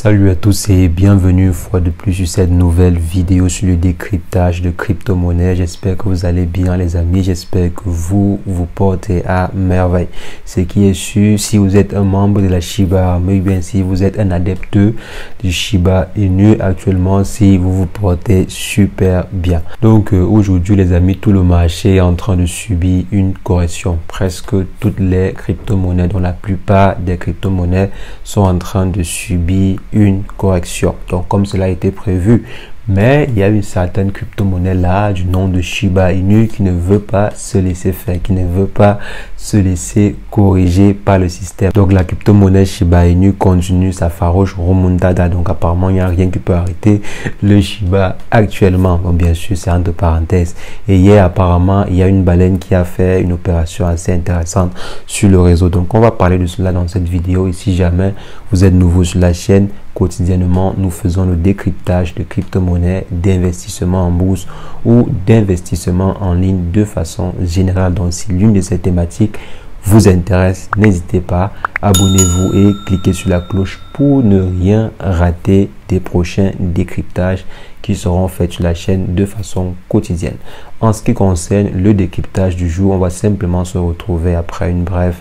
Salut à tous et bienvenue une fois de plus sur cette nouvelle vidéo sur le décryptage de crypto-monnaies. J'espère que vous allez bien les amis, j'espère que vous portez à merveille. Ce qui est sûr, si vous êtes un membre de la Shiba Inu, bien si vous êtes un adepte du Shiba Inu actuellement, si vous vous portez super bien. Donc aujourd'hui les amis, tout le marché est en train de subir une correction. Presque toutes les crypto-monnaies, dont la plupart des crypto-monnaies sont en train de subir une correction. Donc comme cela a été prévu, mais il y a une certaine crypto-monnaie là du nom de Shiba Inu qui ne veut pas se laisser faire, qui ne veut pas se laisser corriger par le système. Donc la crypto-monnaie Shiba Inu continue sa farouche remontada. Donc apparemment il n'y a rien qui peut arrêter le Shiba actuellement. Bon, bien sûr c'est entre parenthèses. Et hier apparemment il y a une baleine qui a fait une opération assez intéressante sur le réseau. Donc on va parler de cela dans cette vidéo. Et si jamais vous êtes nouveau sur la chaîne, quotidiennement, nous faisons le décryptage de crypto-monnaies, d'investissement en bourse ou d'investissement en ligne de façon générale. Donc, si l'une de ces thématiques vous intéresse, n'hésitez pas, abonnez-vous et cliquez sur la cloche pour ne rien rater des prochains décryptages qui seront faits sur la chaîne de façon quotidienne. En ce qui concerne le décryptage du jour, on va simplement se retrouver après une brève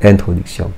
introduction.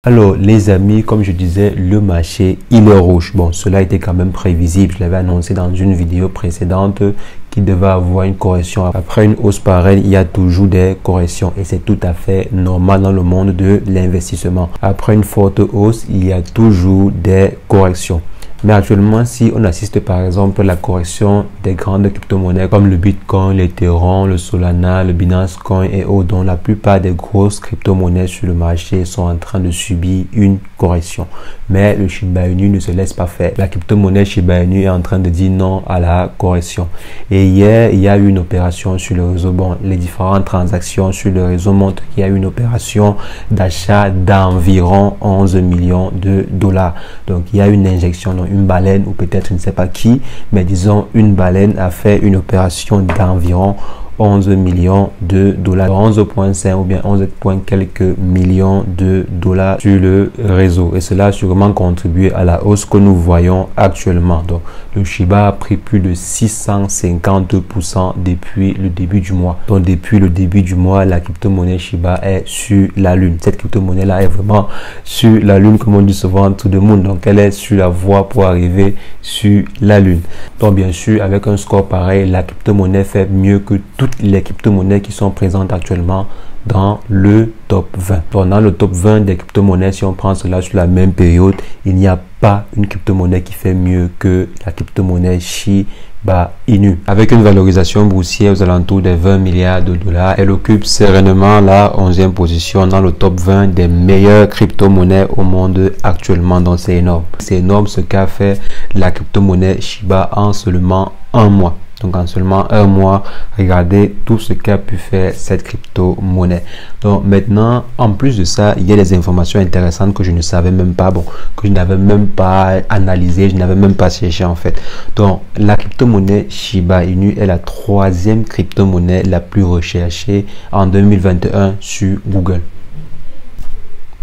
Alors les amis, comme je disais, le marché il est rouge. Bon, cela était quand même prévisible. Je l'avais annoncé dans une vidéo précédente qu'il devait avoir une correction. Après une hausse pareille, il y a toujours des corrections et c'est tout à fait normal dans le monde de l'investissement. Après une forte hausse, il y a toujours des corrections. Mais actuellement, si on assiste par exemple à la correction des grandes crypto-monnaies comme le Bitcoin, l'Ethereum, le Solana, le Binance Coin et autres, dont la plupart des grosses crypto-monnaies sur le marché sont en train de subir une correction. Mais le Shiba Inu ne se laisse pas faire. La crypto-monnaie Shiba Inu est en train de dire non à la correction. Et hier, il y a eu une opération sur le réseau. Bon, les différentes transactions sur le réseau montrent qu'il y a eu une opération d'achat d'environ 11 millions de dollars. Donc, il y a une injection dans une baleine ou peut-être je ne sais pas qui, mais disons une baleine a fait une opération d'environ 11 millions de dollars, 11,5 ou bien 11 quelques millions de dollars sur le réseau. Et cela a sûrement contribué à la hausse que nous voyons actuellement. Donc, le Shiba a pris plus de 650% depuis le début du mois. Donc, depuis le début du mois, la crypto-monnaie Shiba est sur la lune. Cette crypto-monnaie-là est vraiment sur la lune, comme on dit souvent tout le monde. Donc, elle est sur la voie pour arriver sur la lune. Donc, bien sûr, avec un score pareil, la crypto-monnaie fait mieux que toutes les crypto-monnaies qui sont présentes actuellement dans le top 20. Donc, dans le top 20 des crypto-monnaies, si on prend cela sur la même période, il n'y a pas une crypto-monnaie qui fait mieux que la crypto-monnaie Shiba Inu. Avec une valorisation boursière aux alentours des 20 milliards de dollars, elle occupe sereinement la 11e position dans le top 20 des meilleures crypto-monnaies au monde actuellement. Donc c'est énorme. C'est énorme ce qu'a fait la crypto-monnaie Shiba en seulement un mois. Donc en seulement un mois, regardez tout ce qu'a pu faire cette crypto-monnaie. Donc maintenant, en plus de ça, il y a des informations intéressantes que je ne savais même pas, bon, que je n'avais même pas analysé, je n'avais même pas cherché en fait. Donc la crypto-monnaie Shiba Inu est la 3e crypto-monnaie la plus recherchée en 2021 sur Google.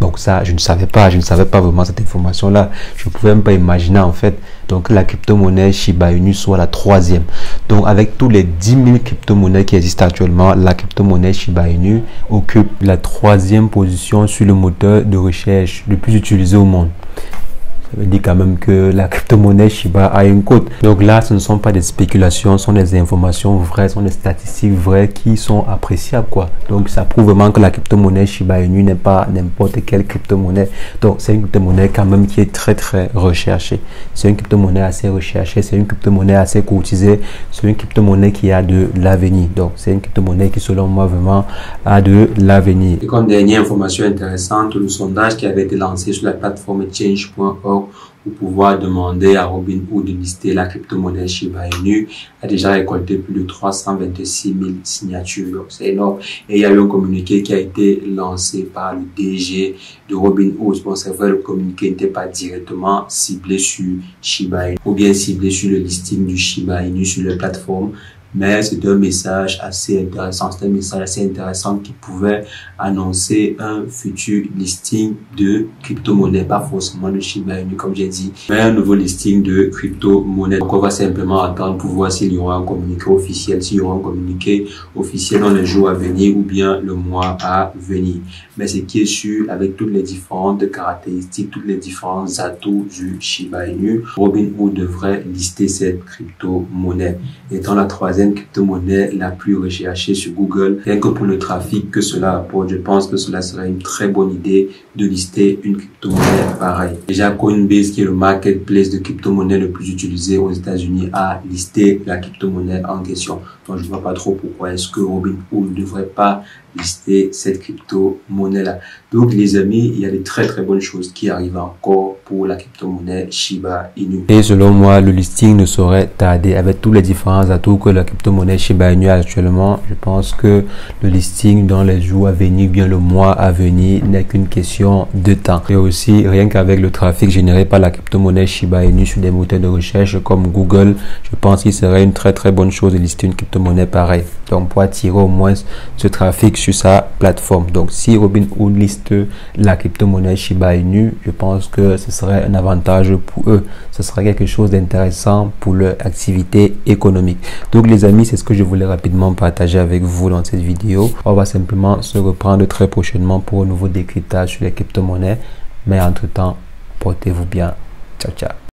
Donc ça, je ne savais pas vraiment cette information-là. Je ne pouvais même pas imaginer en fait. Donc la crypto-monnaie Shiba Inu soit la 3e. Donc avec tous les 10 000 crypto-monnaies qui existent actuellement, la crypto-monnaie Shiba Inu occupe la 3e position sur le moteur de recherche le plus utilisé au monde. Ça veut dire quand même que la crypto-monnaie Shiba a une cote. Donc là, ce ne sont pas des spéculations, ce sont des informations vraies, ce sont des statistiques vraies qui sont appréciables, quoi. Donc ça prouve vraiment que la crypto-monnaie Shiba Inu n'est pas n'importe quelle crypto-monnaie. Donc c'est une crypto-monnaie quand même qui est très recherchée. C'est une crypto-monnaie assez recherchée, c'est une crypto-monnaie assez courtisée, c'est une crypto-monnaie qui a de l'avenir. Donc c'est une crypto-monnaie qui selon moi vraiment a de l'avenir. Et comme dernière information intéressante, le sondage qui avait été lancé sur la plateforme change.org pour pouvoir demander à Robinhood de lister la crypto-monnaie Shiba Inu, a déjà récolté plus de 326 000 signatures. Donc, c'est énorme. Et il y a eu un communiqué qui a été lancé par le DG de Robinhood. Bon, c'est vrai, le communiqué n'était pas directement ciblé sur Shiba Inu ou bien ciblé sur le listing du Shiba Inu sur la plateforme. Mais c'est un message assez intéressant. C'est un message assez intéressant qui pouvait annoncer un futur listing de crypto-monnaie, pas forcément de Shiba Inu comme j'ai dit, mais un nouveau listing de crypto-monnaie. Donc on va simplement attendre pour voir s'il y aura un communiqué officiel, s'il y aura un communiqué officiel dans les jours à venir ou bien le mois à venir. Mais ce qui est sûr, avec toutes les différentes caractéristiques, tous les différents atouts du Shiba Inu, Robinhood devrait lister cette crypto-monnaie. Étant la troisième crypto-monnaie la plus recherchée sur Google, rien que pour le trafic que cela apporte, je pense que cela serait une très bonne idée de lister une crypto-monnaie pareille. Déjà, Coinbase, qui est le marketplace de crypto-monnaie le plus utilisé aux États-Unis, a listé la crypto-monnaie en question. Donc, je ne vois pas trop pourquoi est-ce que Robinhood ne devrait pas lister cette crypto-monnaie-là. Donc, les amis, il y a des très très bonnes choses qui arrivent encore pour la crypto-monnaie Shiba Inu. Et selon moi, le listing ne saurait tarder. Avec tous les différents atouts que la crypto-monnaie Shiba Inu a actuellement, je pense que le listing dans les jours à venir, bien le mois à venir, n'est qu'une question de temps. Et aussi, rien qu'avec le trafic généré par la crypto-monnaie Shiba Inu sur des moteurs de recherche comme Google, je pense qu'il serait une très très bonne chose de lister une crypto-monnaie pareille. Donc, pour attirer au moins ce trafic sur sa plateforme. Donc, si Robinhood liste la crypto-monnaie Shiba Inu, je pense que ce serait un avantage pour eux. Ce serait quelque chose d'intéressant pour leur activité économique. Donc, les amis, c'est ce que je voulais rapidement partager avec vous dans cette vidéo. On va simplement se reprendre très prochainement pour un nouveau décryptage sur les crypto-monnaies. Mais entre-temps, portez-vous bien. Ciao, ciao.